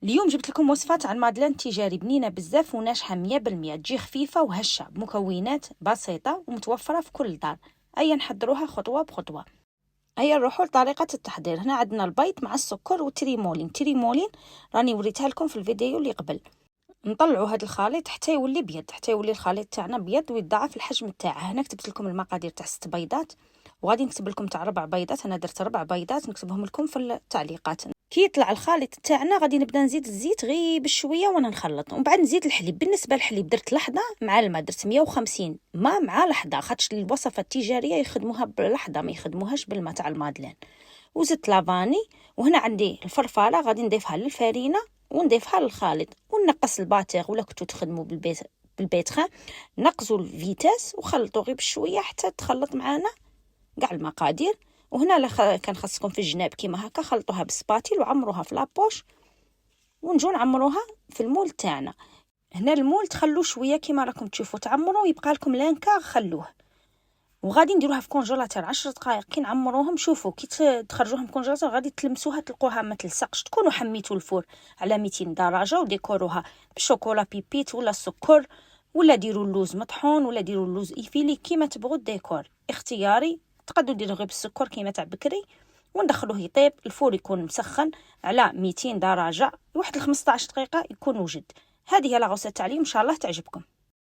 اليوم جبت لكم وصفة تاع المادلين تجاري بنينة بزاف وناجحة 100%. تجي خفيفة وهشة بمكونات بسيطة ومتوفرة في كل دار. أيا نحضروها خطوة بخطوة. أيا نروحوا لطريقة التحضير. هنا عندنا البيض مع السكر والتريمولين راني وريتها لكم في الفيديو اللي قبل. نطلعوا هذا الخليط حتى يولي بيض، حتى يولي الخليط تاعنا بيض ويضاعف الحجم تاعه. هنا كتبت لكم المقادير تاع 6 بيضات، وغادي نكتب لكم تاع 4 بيضات. انا درت 4 بيضات، نكتبهم لكم في التعليقات. كي يطلع الخليط تاعنا غادي نبدا نزيد الزيت غير بشويه وانا نخلط، ومن بعد نزيد الحليب. بالنسبه للحليب درت لحظه مع الماء، درت 150 ماء مع لحظه، خاطش الوصفه التجاريه يخدموها بلحظه ما يخدموهاش بالماء تاع المادلين. وزدت لافاني، وهنا عندي الفرفاله غادي نضيفها للفرينه ونضيفها للخليط، ونقص الباتيغ ولا كنتو تخدموا بالبيتخان. نقصوا الفيتاس وخلطوا غير بشويه حتى تخلط معانا كاع المقادير. وهنا كان خاصكم في الجناب كيما هكا خلطوها بالسباتيل وعمروها في لابوش، ونجو نعمروها في المول تاعنا. هنا المول تخلوه شويه كيما راكم تشوفوا، تعمروا يبقى لكم لانكار خلوه، وغادي نديروها في كونجيلاتور 10 دقائق. كي نعمروهم شوفوا كي تخرجوهم من كونجيلاتور غادي تلمسوها تلقوها ما تلصقش. تكونوا حميتوا الفور على 200 درجه وديكوروها بالشوكولا بيبيت ولا السكر، ولا ديروا اللوز مطحون ولا ديروا اللوز ايفيلي كيما تبغوا. الديكور اختياري، تقدروا ديروا غير بالسكر كيما تاع بكري، وندخلوه يطيب. الفور يكون مسخن على 200 درجه واحد 15 دقيقه يكون وجد. هذه هي لا غوسه تاع اليوم، ان شاء الله تعجبكم.